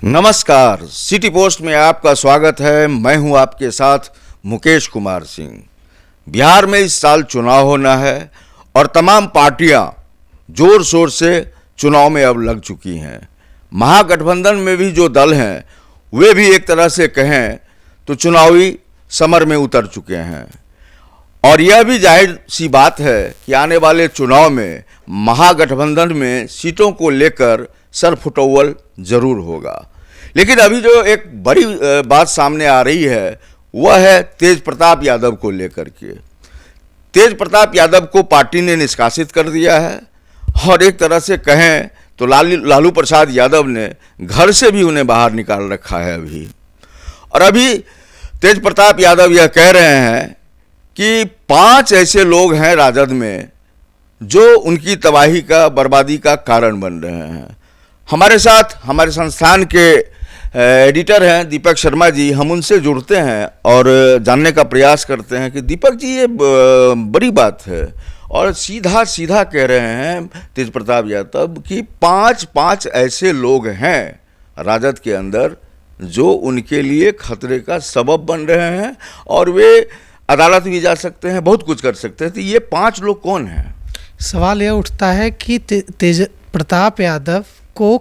नमस्कार, city post में आपका स्वागत है। मैं हूं आपके साथ मुकेश कुमार सिंह। बिहार में इस साल चुनाव होना है और तमाम पार्टियां जोर शोर से चुनाव में अब लग चुकी हैं। महागठबंधन में भी जो दल हैं वे भी एक तरह से कहें तो चुनावी समर में उतर चुके हैं और यह भी जाहिर सी बात है कि आने वाले चुनाव में महागठबंधन में सीटों को लेकर सरफुटौल जरूर होगा। लेकिन अभी जो एक बड़ी बात सामने आ रही है वह है तेज प्रताप यादव को लेकर के। तेज प्रताप यादव को पार्टी ने निष्कासित कर दिया है और एक तरह से कहें तो लालू प्रसाद यादव ने घर से भी उन्हें बाहर निकाल रखा है अभी। और अभी तेज प्रताप यादव यह कह रहे हैं कि 5 ऐसे लोग हैं राजद में जो उनकी तबाही का, बर्बादी का कारण बन रहे हैं। हमारे साथ हमारे संस्थान के एडिटर हैं दीपक शर्मा जी, हम उनसे जुड़ते हैं और जानने का प्रयास करते हैं कि दीपक जी ये बड़ी बात है और सीधा सीधा कह रहे हैं तेज प्रताप यादव कि 5 ऐसे लोग हैं राजद के अंदर जो उनके लिए खतरे का सबब बन रहे हैं और वे अदालत भी जा सकते हैं, बहुत कुछ कर सकते हैं। तो ये 5 लोग कौन हैं? सवाल यह उठता है कि तेज प्रताप यादव को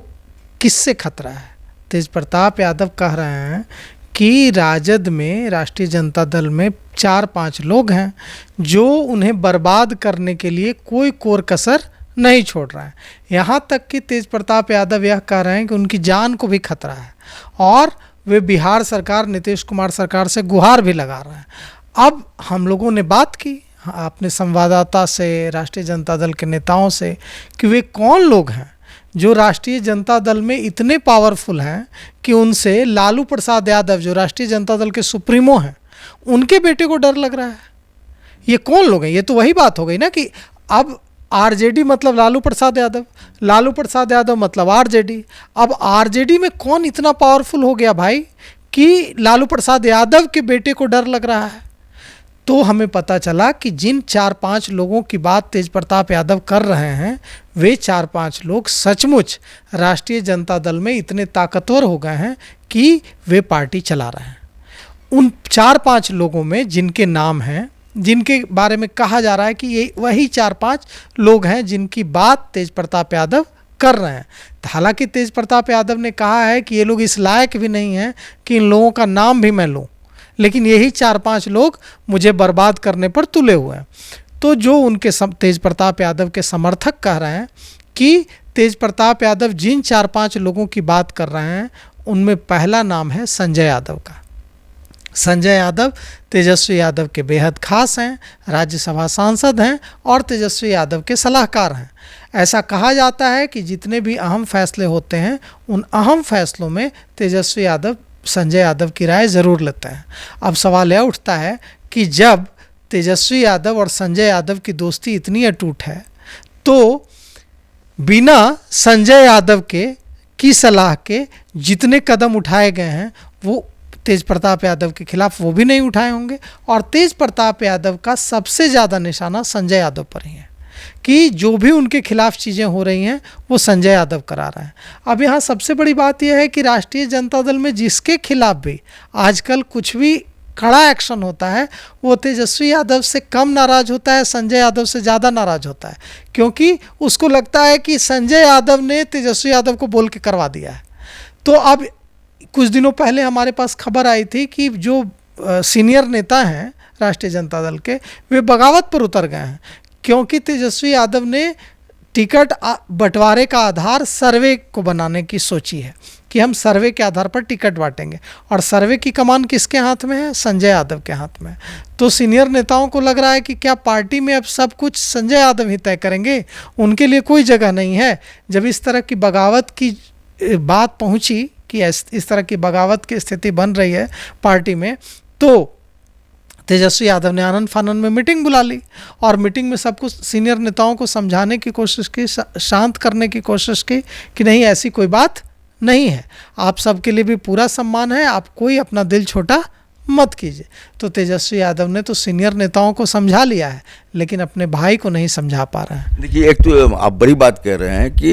किससे खतरा है। तेज प्रताप यादव कह रहे हैं कि राजद में, राष्ट्रीय जनता दल में 4-5 लोग हैं जो उन्हें बर्बाद करने के लिए कोई कोर कसर नहीं छोड़ रहा है। यहाँ तक कि तेज प्रताप यादव यह कह रहे हैं कि उनकी जान को भी खतरा है और वे बिहार सरकार, नीतीश कुमार सरकार से गुहार भी लगा रहे हैं। अब हम लोगों ने बात की अपने संवाददाता से, राष्ट्रीय जनता दल के नेताओं से कि वे कौन लोग हैं जो राष्ट्रीय जनता दल में इतने पावरफुल हैं कि उनसे लालू प्रसाद यादव जो राष्ट्रीय जनता दल के सुप्रीमो हैं उनके बेटे को डर लग रहा है। ये कौन लोग हैं? ये तो वही बात हो गई ना कि अब आरजेडी मतलब लालू प्रसाद यादव, लालू प्रसाद यादव मतलब आरजेडी। अब आरजेडी में कौन इतना पावरफुल हो गया भाई कि लालू प्रसाद यादव के बेटे को डर लग रहा है? तो हमें पता चला कि जिन 4-5 लोगों की बात तेज प्रताप यादव कर रहे हैं वे 4-5 लोग सचमुच राष्ट्रीय जनता दल में इतने ताकतवर हो गए हैं कि वे पार्टी चला रहे हैं। उन 4-5 लोगों में जिनके नाम हैं, जिनके बारे में कहा जा रहा है कि ये वही 4-5 लोग हैं जिनकी बात तेज प्रताप यादव कर रहे हैं। हालांकि तेज प्रताप यादव ने कहा है कि ये लोग इस लायक भी नहीं हैं कि इन लोगों का नाम भी मैं लूँ, लेकिन यही 4-5 लोग मुझे बर्बाद करने पर तुले हुए हैं। तो जो उनके तेज प्रताप यादव के समर्थक कह रहे हैं कि तेज प्रताप यादव जिन 4-5 लोगों की बात कर रहे हैं उनमें पहला नाम है संजय यादव का। संजय यादव तेजस्वी यादव के बेहद खास हैं, राज्यसभा सांसद हैं और तेजस्वी यादव के सलाहकार हैं। ऐसा कहा जाता है कि जितने भी अहम फैसले होते हैं उन अहम फैसलों में तेजस्वी यादव संजय यादव की राय ज़रूर लेते हैं। अब सवाल यह उठता है कि जब तेजस्वी यादव और संजय यादव की दोस्ती इतनी अटूट है तो बिना संजय यादव की सलाह के जितने कदम उठाए गए हैं वो तेज प्रताप यादव के खिलाफ वो भी नहीं उठाए होंगे और तेज प्रताप यादव का सबसे ज़्यादा निशाना संजय यादव पर ही है कि जो भी उनके खिलाफ चीज़ें हो रही हैं वो संजय यादव करा रहे हैं। अब यहाँ सबसे बड़ी बात यह है कि राष्ट्रीय जनता दल में जिसके खिलाफ भी आजकल कुछ भी कड़ा एक्शन होता है वो तेजस्वी यादव से कम नाराज़ होता है, संजय यादव से ज़्यादा नाराज़ होता है, क्योंकि उसको लगता है कि संजय यादव ने तेजस्वी यादव को बोल के करवा दिया है। तो अब कुछ दिनों पहले हमारे पास खबर आई थी कि जो सीनियर नेता हैं राष्ट्रीय जनता दल के वे बगावत पर उतर गए हैं क्योंकि तेजस्वी यादव ने टिकट बंटवारे का आधार सर्वे को बनाने की सोची है कि हम सर्वे के आधार पर टिकट बांटेंगे और सर्वे की कमान किसके हाथ में है? संजय यादव के हाथ में। तो सीनियर नेताओं को लग रहा है कि क्या पार्टी में अब सब कुछ संजय यादव ही तय करेंगे, उनके लिए कोई जगह नहीं है। जब इस तरह की बगावत की बात पहुंची कि इस तरह की बगावत की स्थिति बन रही है पार्टी में, तो तेजस्वी यादव ने आनंद फानंद में मीटिंग बुला ली और मीटिंग में सब कुछ सीनियर नेताओं को समझाने की कोशिश की, शांत करने की कोशिश की कि नहीं ऐसी कोई बात नहीं है, आप सबके लिए भी पूरा सम्मान है, आप कोई अपना दिल छोटा मत कीजिए। तो तेजस्वी यादव ने तो सीनियर नेताओं को समझा लिया है, लेकिन अपने भाई को नहीं समझा पा रहे हैं। देखिए, एक तो आप बड़ी बात कह रहे हैं कि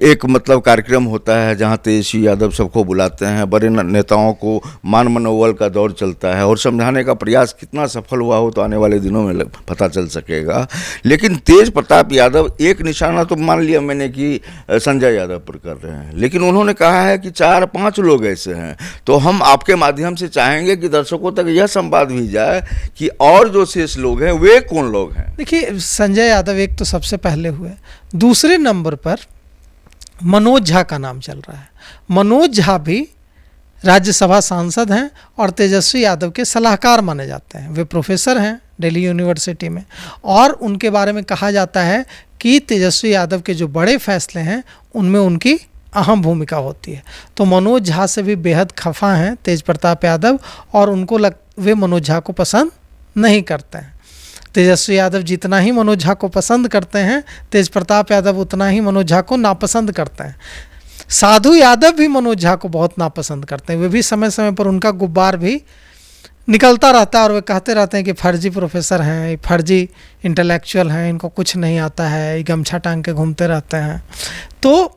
एक मतलब कार्यक्रम होता है जहां तेजस्वी यादव सबको बुलाते हैं, बड़े नेताओं को मान मनोबल का दौर चलता है और समझाने का प्रयास कितना सफल हुआ हो तो आने वाले दिनों में पता चल सकेगा। लेकिन तेज प्रताप यादव एक निशाना तो मान लिया मैंने कि संजय यादव पर कर रहे हैं, लेकिन उन्होंने कहा है कि 4-5 लोग ऐसे हैं। तो हम आपके माध्यम से चाहेंगे कि दर्शकों तक यह संवाद भी जाए कि और जो शेष लोग हैं वे कौन लोग हैं। देखिए, संजय यादव एक तो सबसे पहले हुए, दूसरे नंबर पर मनोज झा का नाम चल रहा है। मनोज झा भी राज्यसभा सांसद हैं और तेजस्वी यादव के सलाहकार माने जाते हैं। वे प्रोफेसर हैं दिल्ली यूनिवर्सिटी में, और उनके बारे में कहा जाता है कि तेजस्वी यादव के जो बड़े फैसले हैं उनमें उनकी अहम भूमिका होती है। तो मनोज झा से भी बेहद खफा हैं तेज प्रताप यादव, और वे मनोज झा को पसंद नहीं करते हैं। तेजस्वी यादव जितना ही मनोज झा को पसंद करते हैं, तेज प्रताप यादव उतना ही मनोज झा को नापसंद करते हैं। साधु यादव भी मनोज झा को बहुत नापसंद करते हैं। वे भी समय समय पर उनका गुब्बार भी निकलता रहता है और वे कहते रहते हैं कि फर्जी प्रोफेसर हैं, फर्जी इंटेलेक्चुअल हैं, इनको कुछ नहीं आता है, ये गमछा टांग के घूमते रहते हैं। तो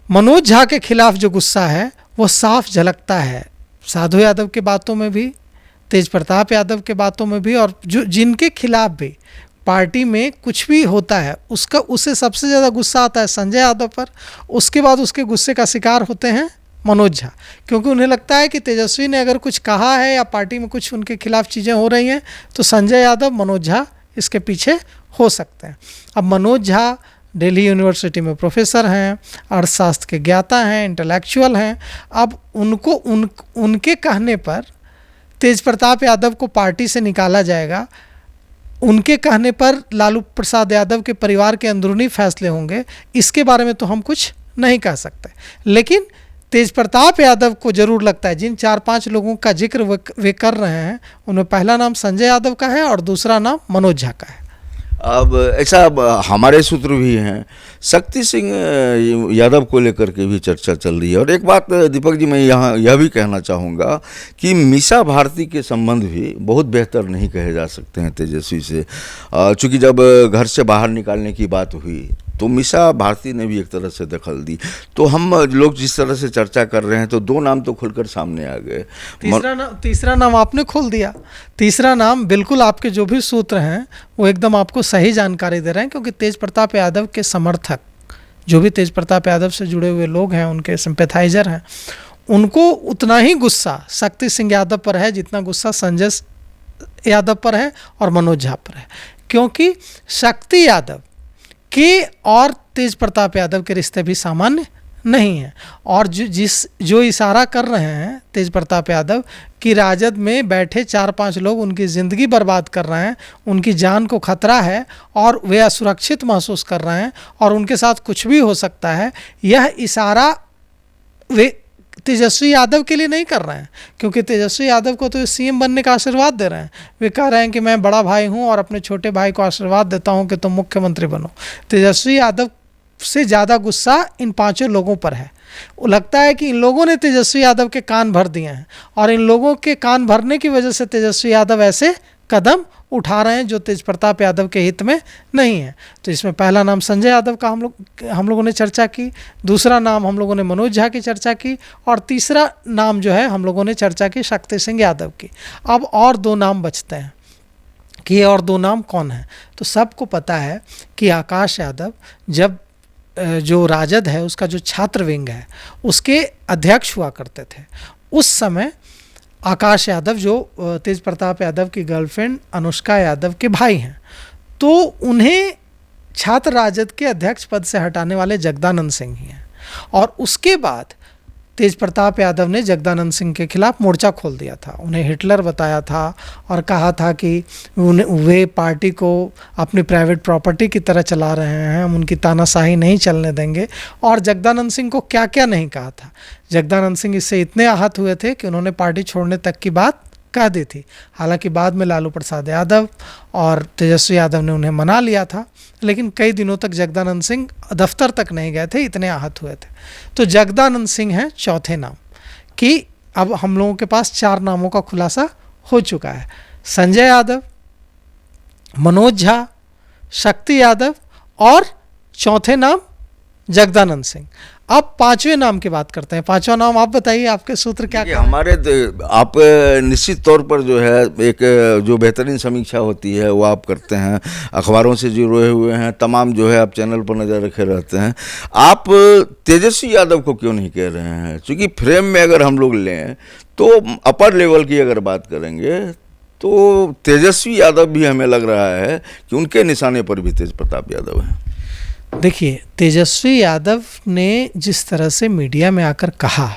मनोज झा के खिलाफ जो गुस्सा है वो साफ झलकता है साधु यादव की बातों में भी, तेज प्रताप यादव के बातों में भी, और जो जिनके खिलाफ भी पार्टी में कुछ भी होता है उससे सबसे ज़्यादा गुस्सा आता है संजय यादव पर। उसके बाद उसके गुस्से का शिकार होते हैं मनोज झा, क्योंकि उन्हें लगता है कि तेजस्वी ने अगर कुछ कहा है या पार्टी में कुछ उनके खिलाफ चीज़ें हो रही हैं तो संजय यादव, मनोज झा इसके पीछे हो सकते हैं। अब मनोज झा दिल्ली यूनिवर्सिटी में प्रोफेसर हैं, अर्थशास्त्र के ज्ञाता हैं, इंटेलेक्चुअल हैं। अब उनके कहने पर तेज प्रताप यादव को पार्टी से निकाला जाएगा, उनके कहने पर लालू प्रसाद यादव के परिवार के अंदरूनी फैसले होंगे, इसके बारे में तो हम कुछ नहीं कह सकते। लेकिन तेज प्रताप यादव को जरूर लगता है, जिन 4-5 लोगों का जिक्र वे कर रहे हैं उनमें पहला नाम संजय यादव का है और दूसरा नाम मनोज झा का है। अब ऐसा हमारे सूत्र भी हैं, शक्ति सिंह यादव को लेकर के भी चर्चा चल रही है। और एक बात दीपक जी, मैं यहाँ यह भी कहना चाहूँगा कि मीसा भारती के संबंध भी बहुत बेहतर नहीं कहे जा सकते हैं तेजस्वी से, चूँकि जब घर से बाहर निकालने की बात हुई तो मीसा भारती ने भी एक तरह से दखल दी। तो हम लोग जिस तरह से चर्चा कर रहे हैं तो 2 नाम तो खुलकर सामने आ गए। तीसरा नाम आपने खोल दिया। तीसरा नाम बिल्कुल आपके जो भी सूत्र हैं वो एकदम आपको सही जानकारी दे रहे हैं, क्योंकि तेज प्रताप यादव के समर्थक, जो भी तेज प्रताप यादव से जुड़े हुए लोग हैं, उनके सिंपैथाइजर हैं, उनको उतना ही गुस्सा शक्ति सिंह यादव पर है जितना गुस्सा संजय यादव पर है और मनोज झा पर है। क्योंकि शक्ति यादव के और तेज प्रताप यादव के रिश्ते भी सामान्य नहीं हैं, और जो इशारा कर रहे हैं तेज प्रताप यादव कि राजद में बैठे 4-5 लोग उनकी ज़िंदगी बर्बाद कर रहे हैं, उनकी जान को खतरा है और वे असुरक्षित महसूस कर रहे हैं और उनके साथ कुछ भी हो सकता है, यह इशारा वे तेजस्वी यादव के लिए नहीं कर रहे हैं, क्योंकि तेजस्वी यादव को तो सीएम बनने का आशीर्वाद दे रहे हैं। वे कह रहे हैं कि मैं बड़ा भाई हूं और अपने छोटे भाई को आशीर्वाद देता हूं कि तुम मुख्यमंत्री बनो। तेजस्वी यादव से ज़्यादा गुस्सा इन 5 लोगों पर है। लगता है कि इन लोगों ने तेजस्वी यादव के कान भर दिए हैं और इन लोगों के कान भरने की वजह से तेजस्वी यादव ऐसे कदम उठा रहे हैं जो तेज प्रताप यादव के हित में नहीं है। तो इसमें पहला नाम संजय यादव का हम लोगों ने चर्चा की, दूसरा नाम हम लोगों ने मनोज झा की चर्चा की, और तीसरा नाम जो है हम लोगों ने चर्चा की शक्ति सिंह यादव की। अब और 2 नाम बचते हैं कि ये और 2 नाम कौन है। तो सबको पता है कि आकाश यादव जब जो राजद है उसका जो छात्र विंग है उसके अध्यक्ष हुआ करते थे, उस समय आकाश यादव जो तेज प्रताप यादव की गर्लफ्रेंड अनुष्का यादव के भाई हैं, तो उन्हें छात्र राजद के अध्यक्ष पद से हटाने वाले जगदानंद सिंह ही हैं। और उसके बाद तेज प्रताप यादव ने जगदानंद सिंह के खिलाफ मोर्चा खोल दिया था, उन्हें हिटलर बताया था और कहा था कि वे पार्टी को अपनी प्राइवेट प्रॉपर्टी की तरह चला रहे हैं, हम उनकी तानाशाही नहीं चलने देंगे। और जगदानंद सिंह को क्या क्या नहीं कहा था। जगदानंद सिंह इससे इतने आहत हुए थे कि उन्होंने पार्टी छोड़ने तक की बात कह दी थी। हालांकि बाद में लालू प्रसाद यादव और तेजस्वी यादव ने उन्हें मना लिया था, लेकिन कई दिनों तक जगदानंद सिंह दफ्तर तक नहीं गए थे, इतने आहत हुए थे। तो जगदानंद सिंह हैं चौथे नाम, कि अब हम लोगों के पास 4 नामों का खुलासा हो चुका है। संजय यादव, मनोज झा, शक्ति यादव और चौथे नाम जगदानंद सिंह। अब पांचवें नाम की बात करते हैं। पांचवा नाम आप बताइए, आपके सूत्र क्या कहें? हमारे आप निश्चित तौर पर जो है एक जो बेहतरीन समीक्षा होती है वो आप करते हैं, अखबारों से जुड़े हुए हैं, तमाम जो है आप चैनल पर नज़र रखे रहते हैं। आप तेजस्वी यादव को क्यों नहीं कह रहे हैं? क्योंकि फ्रेम में अगर हम लोग लें तो अपर लेवल की अगर बात करेंगे तो तेजस्वी यादव भी हमें लग रहा है कि उनके निशाने पर भी तेज प्रताप यादव हैं। देखिए, तेजस्वी यादव ने जिस तरह से मीडिया में आकर कहा,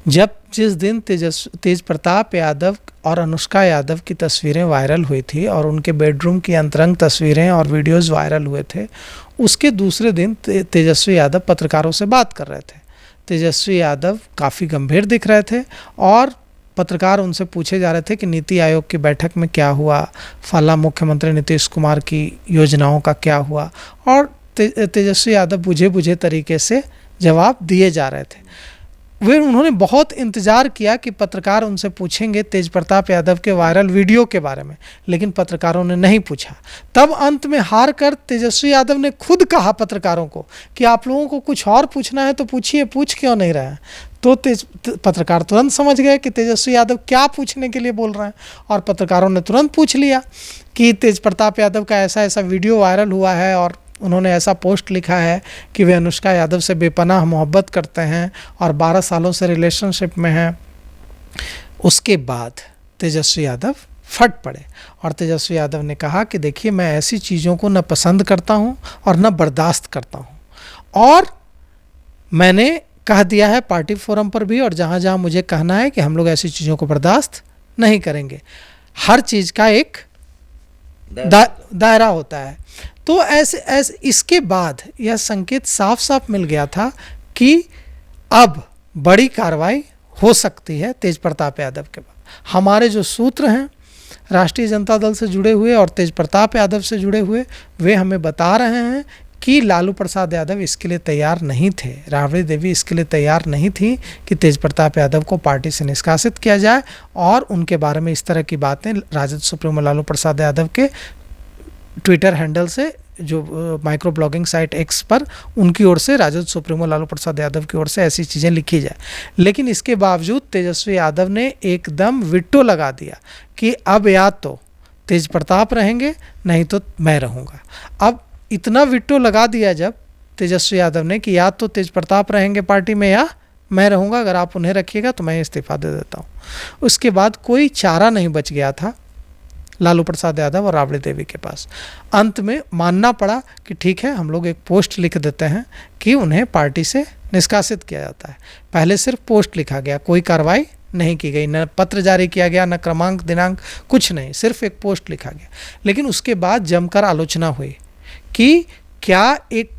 जिस दिन तेज प्रताप यादव और अनुष्का यादव की तस्वीरें वायरल हुई थी और उनके बेडरूम की अंतरंग तस्वीरें और वीडियोस वायरल हुए थे, उसके दूसरे दिन तेजस्वी यादव पत्रकारों से बात कर रहे थे। तेजस्वी यादव काफ़ी गंभीर दिख रहे थे और पत्रकार उनसे पूछे जा रहे थे कि नीति आयोग की बैठक में क्या हुआ, फला मुख्यमंत्री नीतीश कुमार की योजनाओं का क्या हुआ, और तेजस्वी यादव बुझे तरीके से जवाब दिए जा रहे थे। उन्होंने बहुत इंतज़ार किया कि पत्रकार उनसे पूछेंगे तेज प्रताप यादव के वायरल वीडियो के बारे में, लेकिन पत्रकारों ने नहीं पूछा। तब अंत में हार कर तेजस्वी यादव ने खुद कहा पत्रकारों को कि आप लोगों को कुछ और पूछना है तो पूछिए, पूछ क्यों नहीं रहे हैं? तो पत्रकार तुरंत समझ गए कि तेजस्वी यादव क्या पूछने के लिए बोल रहे हैं, और पत्रकारों ने तुरंत पूछ लिया कि तेज प्रताप यादव का ऐसा ऐसा वीडियो वायरल हुआ है और उन्होंने ऐसा पोस्ट लिखा है कि वे अनुष्का यादव से बेपनाह मोहब्बत करते हैं और 12 सालों से रिलेशनशिप में हैं। उसके बाद तेजस्वी यादव फट पड़े और तेजस्वी यादव ने कहा कि देखिए, मैं ऐसी चीज़ों को न पसंद करता हूं और न बर्दाश्त करता हूं, और मैंने कह दिया है पार्टी फोरम पर भी और जहां जहां मुझे कहना है कि हम लोग ऐसी चीज़ों को बर्दाश्त नहीं करेंगे। हर चीज़ का एक दायरा होता है। तो ऐसे इसके बाद यह संकेत साफ साफ मिल गया था कि अब बड़ी कार्रवाई हो सकती है तेज प्रताप यादव के बाद। हमारे जो सूत्र हैं राष्ट्रीय जनता दल से जुड़े हुए और तेज प्रताप यादव से जुड़े हुए, वे हमें बता रहे हैं कि लालू प्रसाद यादव इसके लिए तैयार नहीं थे, राबड़ी देवी इसके लिए तैयार नहीं थी कि तेज प्रताप यादव को पार्टी से निष्कासित किया जाए, और उनके बारे में इस तरह की बातें राजद सुप्रीमो लालू प्रसाद यादव के ट्विटर हैंडल से, जो माइक्रो ब्लॉगिंग साइट एक्स पर उनकी ओर से, राजद सुप्रीमो लालू प्रसाद यादव की ओर से ऐसी चीज़ें लिखी जाए। लेकिन इसके बावजूद तेजस्वी यादव ने एकदम विट्टो लगा दिया कि अब या तो तेज प्रताप रहेंगे नहीं तो मैं रहूँगा। अब इतना विट्टो लगा दिया जब तेजस्वी यादव ने कि या तो तेज प्रताप रहेंगे पार्टी में या मैं रहूँगा, अगर आप उन्हें रखिएगा तो मैं इस्तीफा दे देता हूँ। उसके बाद कोई चारा नहीं बच गया था लालू प्रसाद यादव और राबड़ी देवी के पास। अंत में मानना पड़ा कि ठीक है, हम लोग एक पोस्ट लिख देते हैं कि उन्हें पार्टी से निष्कासित किया जाता है। पहले सिर्फ पोस्ट लिखा गया, कोई कार्रवाई नहीं की गई, न पत्र जारी किया गया, न क्रमांक दिनांक, कुछ नहीं, सिर्फ एक पोस्ट लिखा गया। लेकिन उसके बाद जमकर आलोचना हुई कि क्या एक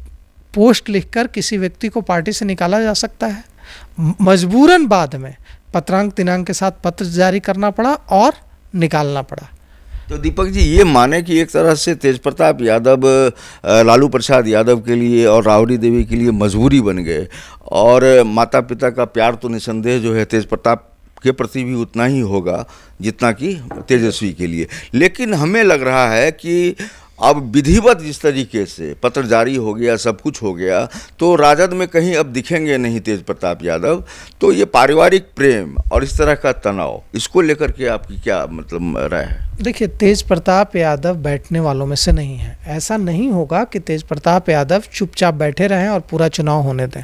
पोस्ट लिखकर किसी व्यक्ति को पार्टी से निकाला जा सकता है। मजबूरन बाद में पत्रांक दिनांक के साथ पत्र जारी करना पड़ा और निकालना पड़ा। तो दीपक जी, ये माने कि एक तरह से तेज प्रताप यादव लालू प्रसाद यादव के लिए और राबड़ी देवी के लिए मजबूरी बन गए, और माता पिता का प्यार तो निसंदेह जो है तेज प्रताप के प्रति भी उतना ही होगा जितना कि तेजस्वी के लिए। लेकिन हमें लग रहा है कि अब विधिवत जिस तरीके से पत्र जारी हो गया, सब कुछ हो गया, तो राजद में कहीं अब दिखेंगे नहीं तेज प्रताप यादव। तो ये पारिवारिक प्रेम और इस तरह का तनाव, इसको लेकर के आपकी क्या मतलब राय है? देखिए, तेज प्रताप यादव बैठने वालों में से नहीं है। ऐसा नहीं होगा कि तेज प्रताप यादव चुपचाप बैठे रहें और पूरा चुनाव होने दें।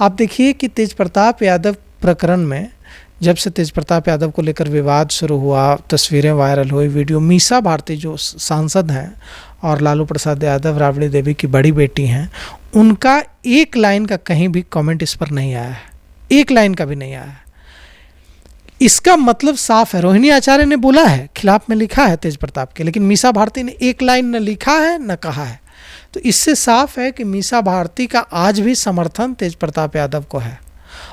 आप देखिए कि तेज प्रताप यादव प्रकरण में जब से तेज प्रताप यादव को लेकर विवाद शुरू हुआ, तस्वीरें वायरल हुई, वीडियो, मीसा भारती जो सांसद हैं और लालू प्रसाद यादव राबड़ी देवी की बड़ी बेटी हैं, उनका एक लाइन का कहीं भी कमेंट इस पर नहीं आया है, एक लाइन का भी नहीं आया है। इसका मतलब साफ है, रोहिणी आचार्य ने बोला है, खिलाफ में लिखा है तेज प्रताप के, लेकिन मीसा भारती ने एक लाइन न लिखा है न कहा है। तो इससे साफ है कि मीसा भारती का आज भी समर्थन तेज प्रताप यादव को है,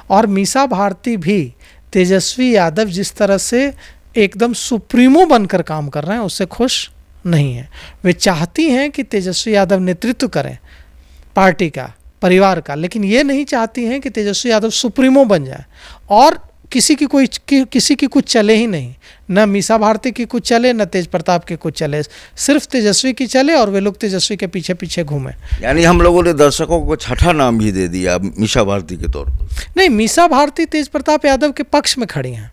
और मीसा भारती भी तेजस्वी यादव जिस तरह से एकदम सुप्रीमो बनकर काम कर रहे हैं उससे खुश नहीं है। वे चाहती हैं कि तेजस्वी यादव नेतृत्व करें पार्टी का, परिवार का, लेकिन ये नहीं चाहती हैं कि तेजस्वी यादव सुप्रीमो बन जाए। और किसी की कुछ चले ही नहीं, न मीसा भारती की कुछ चले, न तेज प्रताप की कुछ चले, सिर्फ तेजस्वी की चले और वे लोग तेजस्वी के पीछे पीछे घूमे। यानी हम लोगों ने दर्शकों को छठा नाम भी दे दिया मीसा भारती के तौर पर। नहीं, मीसा भारती तेज प्रताप यादव के पक्ष में खड़ी हैं,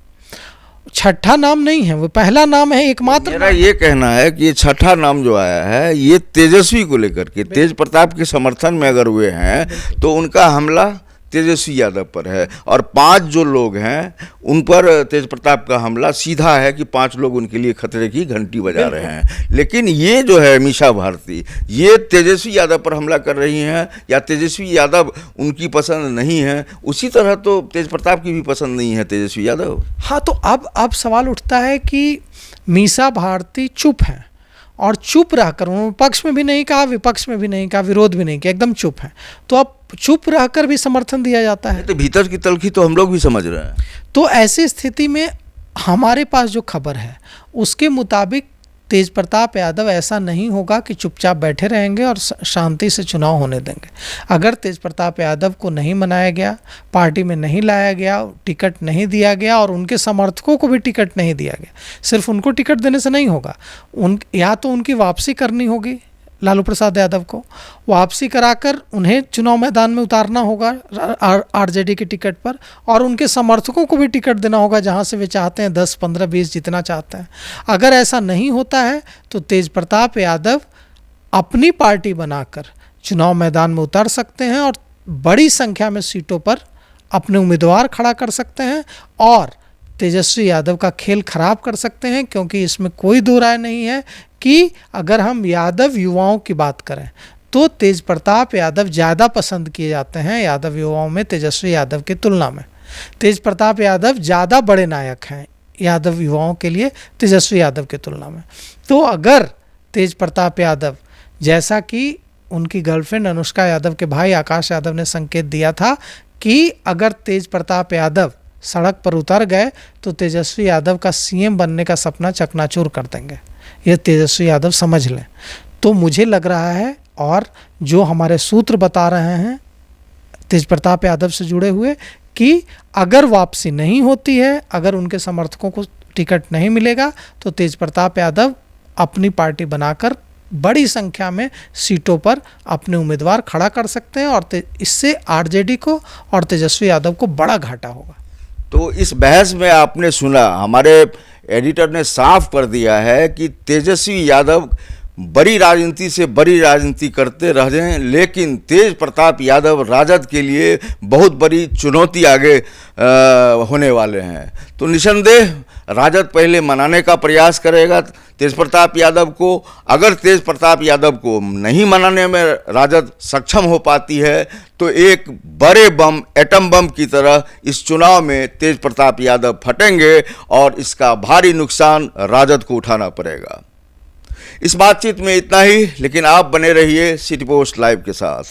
छठा नाम नहीं है, वो पहला नाम है, एकमात्र। मेरा ये कहना है कि ये छठा नाम जो आया है ये तेजस्वी को लेकर के, तेज प्रताप के समर्थन में अगर हुए हैं तो उनका हमला तेजस्वी यादव पर है, और 5 जो लोग हैं उन पर तेज प्रताप का हमला सीधा है कि 5 लोग उनके लिए खतरे की घंटी बजा रहे हैं। लेकिन ये जो है मीसा भारती, ये तेजस्वी यादव पर हमला कर रही हैं, या तेजस्वी यादव उनकी पसंद नहीं है, उसी तरह तो तेज प्रताप की भी पसंद नहीं है तेजस्वी यादव। हाँ, तो अब सवाल उठता है कि मीसा भारती चुप है, और चुप रहकर उन्होंने पक्ष में भी नहीं कहा, विपक्ष में भी नहीं कहा, विरोध भी नहीं किया, एकदम चुप है। तो अब चुप रहकर भी समर्थन दिया जाता है, तो भीतर की तलखी तो हम लोग भी समझ रहे हैं। तो ऐसी स्थिति में हमारे पास जो खबर है उसके मुताबिक तेज प्रताप यादव ऐसा नहीं होगा कि चुपचाप बैठे रहेंगे और शांति से चुनाव होने देंगे। अगर तेज प्रताप यादव को नहीं मनाया गया, पार्टी में नहीं लाया गया, टिकट नहीं दिया गया और उनके समर्थकों को भी टिकट नहीं दिया गया, सिर्फ उनको टिकट देने से नहीं होगा, या तो उनकी वापसी करनी होगी, लालू प्रसाद यादव को वापसी कराकर उन्हें चुनाव मैदान में उतारना होगा आरजेडी के टिकट पर, और उनके समर्थकों को भी टिकट देना होगा जहां से वे चाहते हैं 10, 15, 20 जितना चाहते हैं। अगर ऐसा नहीं होता है तो तेज प्रताप यादव अपनी पार्टी बनाकर चुनाव मैदान में उतर सकते हैं और बड़ी संख्या में सीटों पर अपने उम्मीदवार खड़ा कर सकते हैं और तेजस्वी यादव का खेल खराब कर सकते हैं, क्योंकि इसमें कोई दो राय नहीं है कि अगर हम यादव युवाओं की बात करें तो तेज प्रताप यादव ज़्यादा पसंद किए जाते हैं यादव युवाओं में तेजस्वी यादव की तुलना में। तेज प्रताप यादव ज़्यादा बड़े नायक हैं यादव युवाओं के लिए तेजस्वी यादव की तुलना में। तो अगर तेज प्रताप यादव, जैसा कि उनकी गर्लफ्रेंड अनुष्का यादव के भाई आकाश यादव ने संकेत दिया था कि अगर तेज प्रताप यादव सड़क पर उतर गए तो तेजस्वी यादव का सीएम बनने का सपना चकनाचूर कर देंगे, यह तेजस्वी यादव समझ लें। तो मुझे लग रहा है, और जो हमारे सूत्र बता रहे हैं तेज प्रताप यादव से जुड़े हुए, कि अगर वापसी नहीं होती है, अगर उनके समर्थकों को टिकट नहीं मिलेगा तो तेज प्रताप यादव अपनी पार्टी बनाकर बड़ी संख्या में सीटों पर अपने उम्मीदवार खड़ा कर सकते हैं, और इससे आरजेडी को और तेजस्वी यादव को बड़ा घाटा होगा। तो इस बहस में आपने सुना, हमारे एडिटर ने साफ कर दिया है कि तेजस्वी यादव बड़ी राजनीति से बड़ी राजनीति करते रह जाएं, लेकिन तेज प्रताप यादव राजद के लिए बहुत बड़ी चुनौती आगे होने वाले हैं। तो निसंदेह राजद पहले मनाने का प्रयास करेगा तेज प्रताप यादव को। अगर तेज प्रताप यादव को नहीं मनाने में राजद सक्षम हो पाती है तो एक बड़े बम, एटम बम की तरह इस चुनाव में तेज प्रताप यादव फटेंगे और इसका भारी नुकसान राजद को उठाना पड़ेगा। इस बातचीत में इतना ही, लेकिन आप बने रहिए सिटी पोस्ट लाइव के साथ।